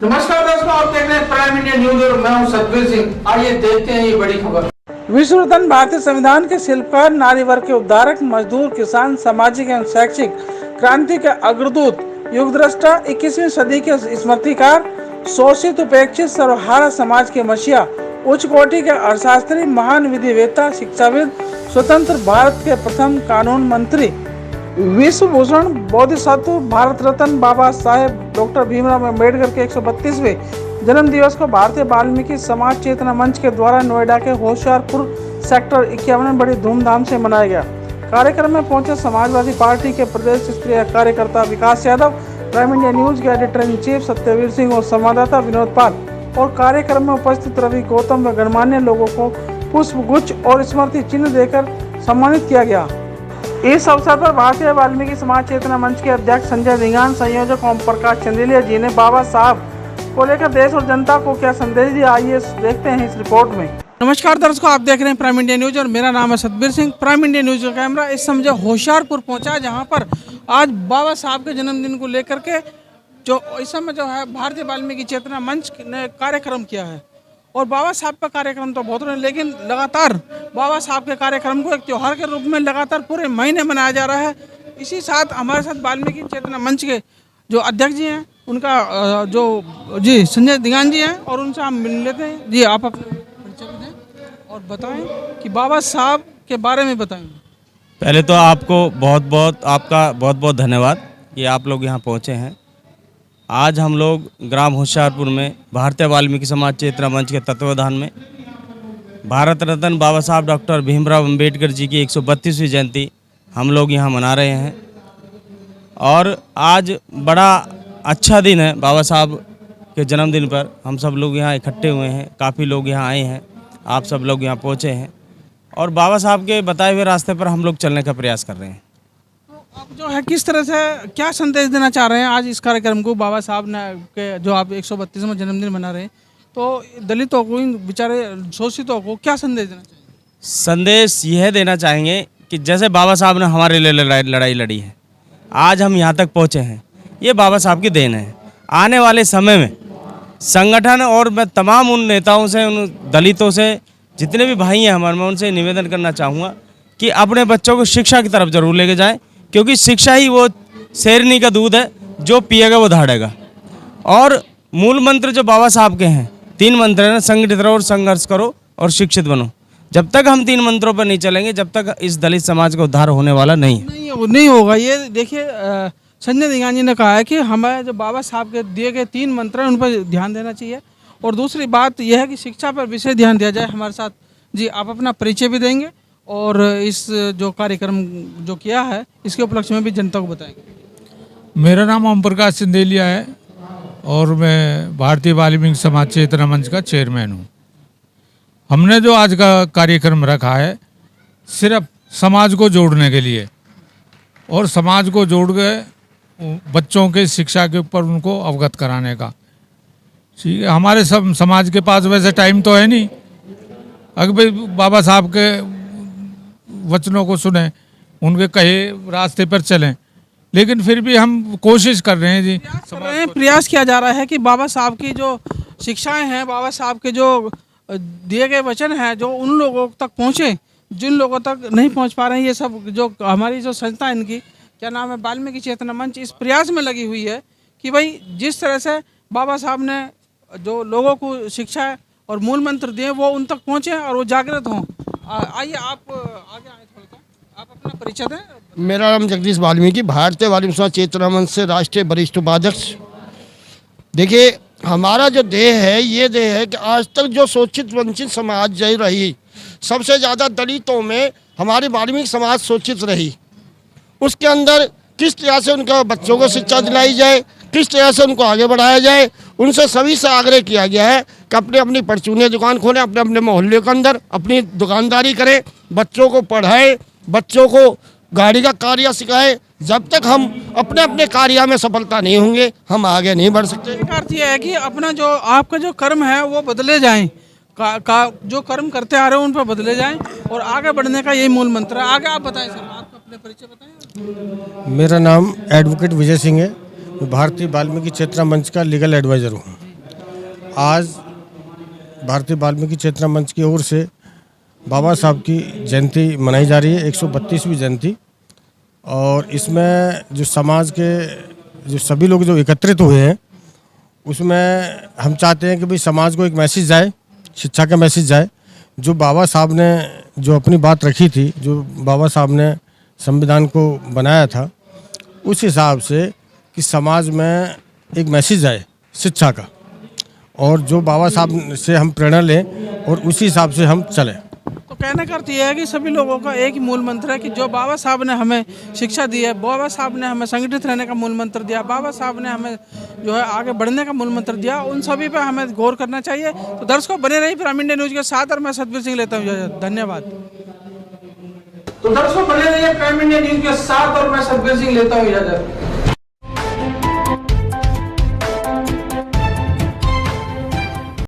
नमस्कार दोस्तों, आप देख रहे हैं प्राइम इंडिया न्यूज और मैं हूं सतबीर सिंह। आइए देखते हैं ये बड़ी खबर। विश्व रत्न भारतीय संविधान के शिल्पकार, नारी वर्ग के उद्धारक, मजदूर, किसान, सामाजिक एवं शैक्षिक क्रांति के अग्रदूत, युगदृष्टा, 21वीं सदी के स्मृतिकार, शोषित उपेक्षित सर्वहारा समाज के मसीहा, उच्च कोटि के अर्थशास्त्री, महान विधिवेत्ता, शिक्षाविद, स्वतंत्र भारत के प्रथम कानून मंत्री, विश्व भूषण, बोधिसत्व, भारत रत्न बाबा साहेब डॉक्टर भीमराव अम्बेडकर के 132वें जन्म दिवस को भारतीय वाल्मीकि समाज चेतना मंच के द्वारा नोएडा के होशियारपुर सेक्टर 51 में बड़ी धूमधाम से मनाया गया। कार्यक्रम में पहुंचे समाजवादी पार्टी के प्रदेश स्तरीय कार्यकर्ता Vikas Yadav, prime India news के editor in chief Satyaveer Singh और संवाददाता विनोद पाल, और कार्यक्रम में उपस्थित रवि गौतम व गणमान्य लोगों को पुष्प गुच्छ और स्मृति चिन्ह देकर सम्मानित किया गया। इस अवसर पर भारतीय वाल्मीकि समाज चेतना मंच के अध्यक्ष संजय दिगान, संयोजक ओम प्रकाश चंदेलिया जी ने बाबा साहब को लेकर देश और जनता को क्या संदेश दिया, आइए देखते हैं इस रिपोर्ट में। नमस्कार दर्शकों, आप देख रहे हैं प्राइम इंडिया न्यूज और मेरा नाम है Satbir Singh. Prime India news का कैमरा इस समय होशियारपुर पहुंचा, जहां पर आज बाबा साहब के जन्मदिन को लेकर के जो इस समय जो है भारतीय वाल्मीकि चेतना मंच ने कार्यक्रम किया है। और बाबा साहब का कार्यक्रम तो बहुत रहे, लेकिन लगातार बाबा साहब के कार्यक्रम को एक त्यौहार के रूप में लगातार पूरे महीने मनाया जा रहा है। इसी साथ हमारे साथ वाल्मीकि चेतना मंच के जो अध्यक्ष जी हैं, उनका जो जी संजय दिगान जी हैं, और उनसे हम मिल लेते हैं। जी, आप अपना परिचय दें और बताएं कि बाबा साहब के बारे में बताएं। पहले तो आपको आपका बहुत बहुत धन्यवाद कि आप लोग यहाँ पहुँचे हैं। आज हम लोग ग्राम होशियारपुर में भारतीय वाल्मीकि समाज चेतना मंच के तत्वावधान में भारत रत्न बाबा साहब डॉक्टर भीमराव अम्बेडकर जी की 132वीं जयंती हम लोग यहाँ मना रहे हैं। और आज बड़ा अच्छा दिन है, बाबा साहब के जन्मदिन पर हम सब लोग यहाँ इकट्ठे हुए हैं, काफ़ी लोग यहाँ आए हैं, आप सब लोग यहाँ पहुँचे हैं और बाबा साहब के बताए हुए रास्ते पर हम लोग चलने का प्रयास कर रहे हैं। आप जो है किस तरह से क्या संदेश देना चाह रहे हैं आज इस कार्यक्रम को, बाबा साहब ने के जो आप 132वां जन्मदिन मना रहे हैं, तो दलितों को, इन बेचारे शोषितों को क्या संदेश देना चाहिए? संदेश यह देना चाहेंगे कि जैसे बाबा साहब ने हमारे लिए लड़ाई लड़ी है, आज हम यहाँ तक पहुँचे हैं, ये बाबा साहब की देन है। आने वाले समय में संगठन और मैं तमाम उन नेताओं से, उन दलितों से, जितने भी भाई हैं हमारे, मैं उनसे निवेदन करना चाहूँगा कि अपने बच्चों को शिक्षा की तरफ जरूर लेके जाएं, क्योंकि शिक्षा ही वो शेरनी का दूध है, जो पिएगा वो धाड़ेगा। और मूल मंत्र जो बाबा साहब के हैं, 3 मंत्र हैं, संगठित रहो और संघर्ष करो और शिक्षित बनो। जब तक हम 3 मंत्रों पर नहीं चलेंगे, जब तक इस दलित समाज का उद्धार होने वाला नहीं होगा। ये देखिए, संजय दिगान जी ने कहा है कि हमें जो बाबा साहब के दिए गए 3 मंत्र हैं, उन पर ध्यान देना चाहिए। और दूसरी बात यह है कि शिक्षा पर विशेष ध्यान दिया जाए। हमारे साथ जी, आप अपना परिचय भी देंगे और इस जो कार्यक्रम जो किया है, इसके उपलक्ष्य में भी जनता को बताएंगे। मेरा नाम ओम प्रकाश चंदेलिया है और मैं भारतीय वाल्मीकि समाज चेतना मंच का चेयरमैन हूँ। हमने जो आज का कार्यक्रम रखा है, सिर्फ समाज को जोड़ने के लिए, और समाज को जोड़ के बच्चों के शिक्षा के ऊपर उनको अवगत कराने का। ठीक है, हमारे सब समाज के पास वैसे टाइम तो है नहीं, अगर बाबा साहब के वचनों को सुने, उनके कहे रास्ते पर चलें, लेकिन फिर भी हम कोशिश कर रहे हैं जी। प्रयास किया जा रहा है कि बाबा साहब की जो शिक्षाएं हैं, बाबा साहब के जो दिए गए वचन हैं, जो उन लोगों तक पहुँचे जिन लोगों तक नहीं पहुँच पा रहे हैं। ये सब जो हमारी जो संस्था है, इनकी क्या नाम है, वाल्मीकि चेतना मंच, इस प्रयास में लगी हुई है कि भाई जिस तरह से बाबा साहब ने जो लोगों को शिक्षा और मूल मंत्र दिए, वो उन तक पहुँचे और वो जागृत हों। आइए आप आगे आए थोड़ा सा, आप अपना परिचय दें। मेरा नाम जगदीश वाल्मीकि, भारतीय वाल्मीकि समाज चेतना मंच से राष्ट्रीय वरिष्ठ उपाध्यक्ष। देखिए, हमारा जो देह है, ये देह है कि आज तक जो शोषित वंचित समाज जय रही, सबसे ज़्यादा दलितों में हमारी वाल्मीकि समाज शोषित रही। उसके अंदर किस तरह से उनका बच्चों को शिक्षा दिलाई जाए, किस तरह से उनको आगे बढ़ाया जाए, उनसे सभी से आग्रह किया गया है कि अपनी अपनी परचूनी दुकान खोलें, अपने अपने मोहल्ले के अंदर अपनी दुकानदारी करें, बच्चों को पढ़ाएं, बच्चों को गाड़ी का कार्य सिखाएं। जब तक हम अपने अपने कार्य में सफलता नहीं होंगे, हम आगे नहीं बढ़ सकते। अर्थ यह है कि अपना जो आपका जो कर्म है वो बदले जाएं, जो कर्म करते आ रहे हो उन पर बदले जाएं और आगे बढ़ने का यही मूल मंत्र है। आगे आप बताएं सर, आप अपने परिचय बताएं। मेरा नाम एडवोकेट विजय सिंह है, भारतीय वाल्मीकि चेतना मंच का लीगल एडवाइज़र हूँ। आज भारतीय वाल्मीकि चेतना मंच की ओर से बाबा साहब की जयंती मनाई जा रही है, 132वीं जयंती। और इसमें जो समाज के जो सभी लोग जो एकत्रित हुए हैं, उसमें हम चाहते हैं कि भाई समाज को एक मैसेज जाए, शिक्षा का मैसेज जाए। जो बाबा साहब ने जो अपनी बात रखी थी, जो बाबा साहब ने संविधान को बनाया था, उस हिसाब से कि समाज में एक मैसेज आए शिक्षा का, और जो बाबा साहब से हम प्रेरणा लें और उसी हिसाब से हम चलें। तो कहने का अर्थ यह है कि सभी लोगों का एक ही मूल मंत्र है कि जो बाबा साहब ने हमें शिक्षा दी है, बाबा साहब ने हमें संगठित रहने का मूल मंत्र दिया, बाबा साहब ने हमें जो है आगे बढ़ने का मूल मंत्र दिया, उन सभी पे हमें गौर करना चाहिए। तो दर्शकों बने रहिए प्राइम इंडिया न्यूज़ के साथ और मैं सतबीर सिंह लेता हूँ इजाजत। धन्यवाद। तो दर्शकों बने रहिए प्राइम इंडिया न्यूज़ के साथ और मैं सतबीर सिंह लेता हूँ इजाजत।